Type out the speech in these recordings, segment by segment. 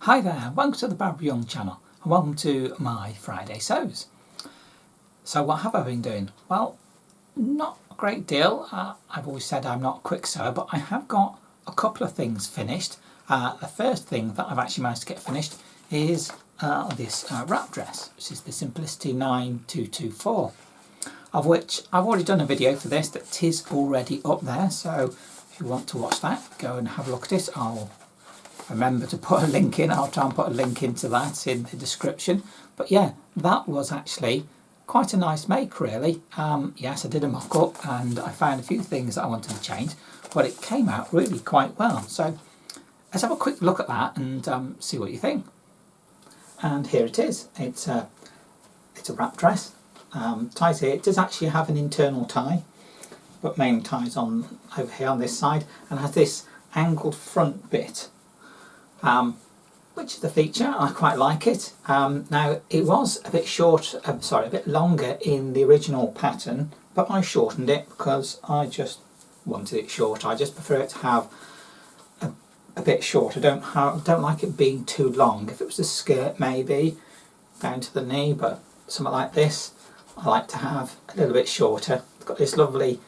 Hi there, welcome to the Bob Young channel and welcome to my Friday sews. So what have I been doing? Well, not a great deal. I've always said I'm not a quick sewer, but I have got a couple of things finished. The first thing that I've actually managed to get finished is this wrap dress, which is the Simplicity 9224, of which I've already done a video for this that is already up there. So if you want to watch that, go and have a look at it. I'll remember to put a link in. I'll try and put a link into that in the description. But yeah, that was actually quite a nice make, really. Yes, I did a mock-up and I found a few things that I wanted to change, but it came out really quite well. So let's have a quick look at that and see what you think. And here it is. It's a wrap dress. Ties here. It does actually have an internal tie, but main ties on over here on this side, and has this angled front bit. Which is the feature. I quite like it. Now it was a bit short, a bit longer in the original pattern, but I shortened it because I just wanted it short. I just prefer it to have a bit short. I don't like it being too long. If it was a skirt, maybe down to the knee, but something like this, I like to have a little bit shorter. It's got this lovely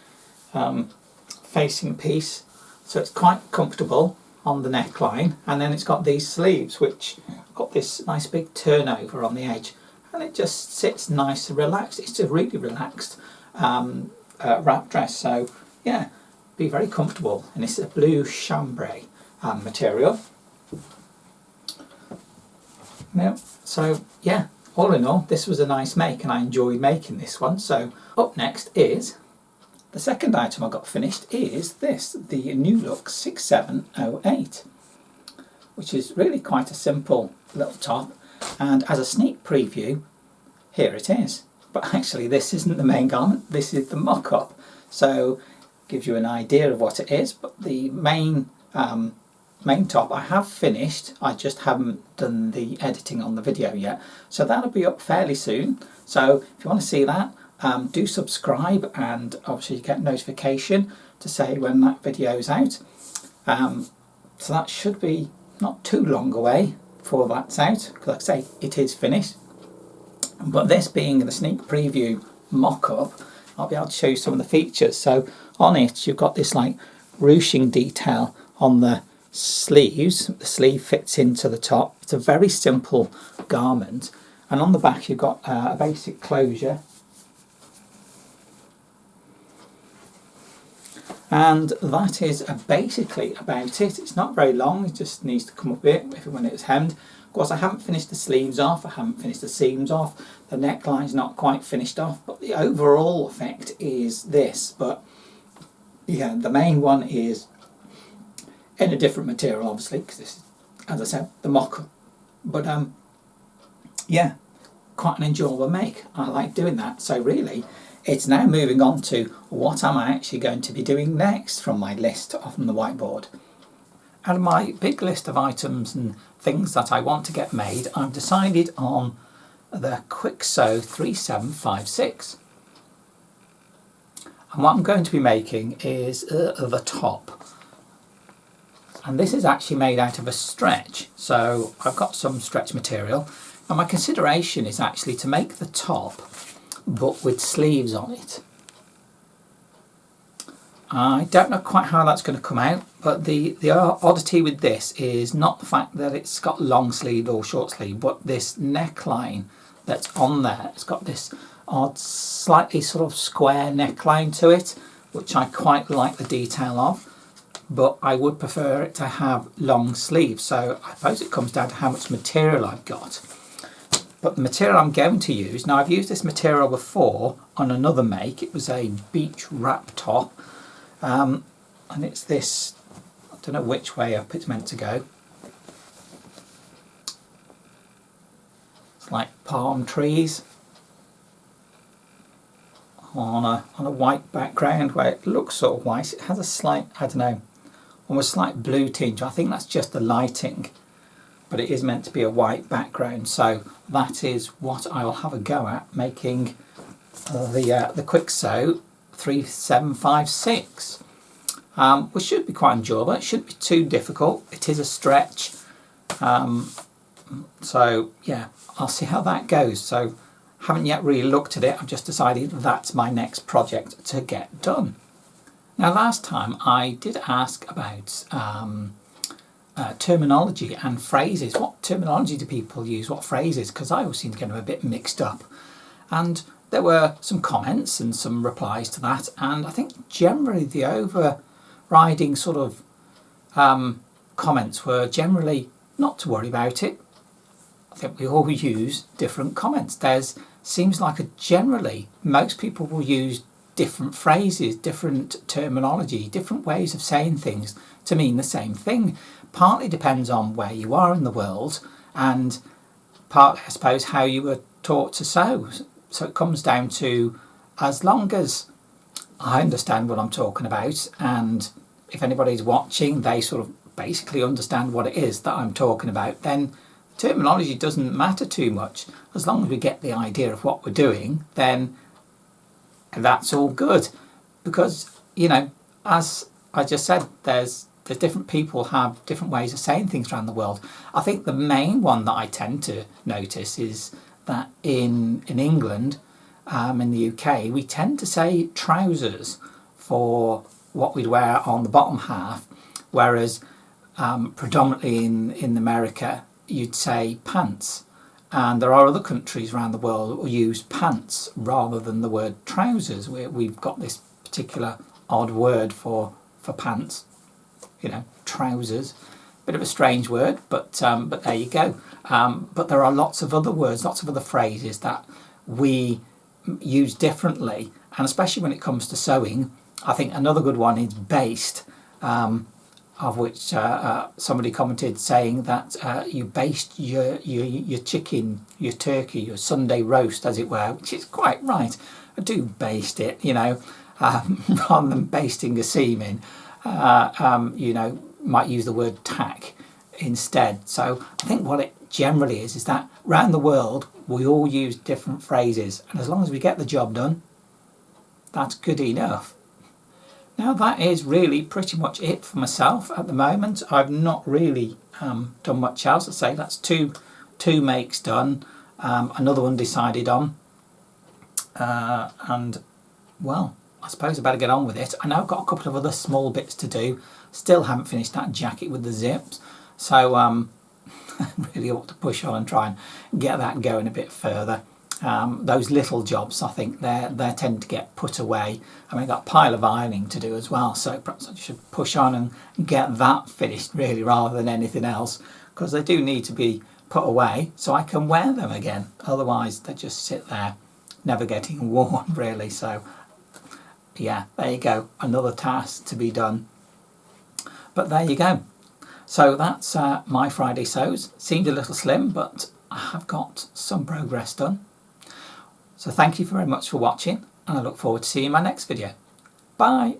facing piece, so it's quite comfortable on the neckline, and then it's got these sleeves which got this nice big turnover on the edge, and it just sits nice and relaxed. It's a really relaxed wrap dress, so yeah, be very comfortable. And it's a blue chambray material. Now, so yeah, all in all, this was a nice make and I enjoyed making this one. So up next is the second item I got finished is this, the New Look 6708, which is really quite a simple little top, and as a sneak preview, here it is. But actually this isn't the main garment, this is the mock-up, so gives you an idea of what it is. But the main top I have finished, I just haven't done the editing on the video yet, so that'll be up fairly soon. So if you want to see that, do subscribe, and obviously you get notification to say when that video is out. So that should be not too long away before that's out, because like I say, it is finished. But this being the sneak preview mock-up, I'll be able to show you some of the features. So on it you've got this like ruching detail on the sleeves. The sleeve fits into the top. It's a very simple garment, and on the back you've got a basic closure. And that is basically about it. It's not very long, it just needs to come up a bit when it's hemmed. Of course, I haven't finished the sleeves off, I haven't finished the seams off, the neckline's not quite finished off, but the overall effect is this. But yeah, the main one is in a different material, obviously, because this is, as I said, the mock-up. But yeah, quite an enjoyable make. I like doing that. So really, it's now moving on to what am I actually going to be doing next from my list from the whiteboard. Out of my big list of items and things that I want to get made, I've decided on the Quick Sew 3756. And what I'm going to be making is the top. And this is actually made out of a stretch, so I've got some stretch material, and my consideration is actually to make the top but with sleeves on it. I don't know quite how that's going to come out, but the oddity with this is not the fact that it's got long sleeve or short sleeve, but this neckline that's on there. It's got this odd, slightly sort of square neckline to it, which I quite like the detail of, but I would prefer it to have long sleeves. So I suppose it comes down to how much material I've got. But the material I'm going to use, now I've used this material before on another make. It was a beach wrap top, and it's this, I don't know which way up it's meant to go. It's like palm trees on a white background where it looks sort of white. It has a slight, I don't know, almost slight blue tinge. I think that's just the lighting, but it is meant to be a white background. So that is what I will have a go at making the Quick Sew 3756, which should be quite enjoyable. It shouldn't be too difficult. It is a stretch, So yeah, I'll see how that goes. So haven't yet really looked at it. I've just decided that's my next project to get done. Now last time I did ask about terminology and phrases. What terminology do people use? What phrases? Because I always seem to get them a bit mixed up. And there were some comments and some replies to that, and I think generally the overriding sort of comments were generally not to worry about it. I think we all use different comments. Seems like generally most people will use different phrases, different terminology, different ways of saying things to mean the same thing. Partly depends on where you are in the world, and partly, I suppose, how you were taught to sew. So it comes down to, as long as I understand what I'm talking about, and if anybody's watching, they sort of basically understand what it is that I'm talking about, then terminology doesn't matter too much. As long as we get the idea of what we're doing, then that's all good. Because, you know, as I just said, there's different people have different ways of saying things around the world. I think the main one that I tend to notice is that in England, in the UK, we tend to say trousers for what we'd wear on the bottom half, whereas predominantly in America, you'd say pants. And there are other countries around the world that will use pants rather than the word trousers. We've got this particular odd word for pants, you know, trousers. Bit of a strange word, but there you go. But there are lots of other words, lots of other phrases that we use differently, and especially when it comes to sewing. I think another good one is baste, of which somebody commented saying that you baste your chicken, your turkey, your Sunday roast, as it were, which is quite right. I do baste it, you know, rather than basting a seam in. You know, might use the word tack instead. So I think what it generally is that around the world we all use different phrases, and as long as we get the job done, that's good enough. Now that is really pretty much it for myself at the moment. I've not really done much else. I say that's two makes done, another one decided on, and well, I suppose I better get on with it. I know I've got a couple of other small bits to do. Still haven't finished that jacket with the zips, so really ought to push on and try and get that going a bit further. Those little jobs, I think they tend to get put away. I mean, I've got a pile of ironing to do as well, so perhaps I should push on and get that finished really rather than anything else, because they do need to be put away so I can wear them again. Otherwise they just sit there never getting worn really. So yeah, there you go, another task to be done. But there you go. So that's my Friday sews. Seemed a little slim, but I have got some progress done. So thank you very much for watching, and I look forward to seeing you in my next video. Bye!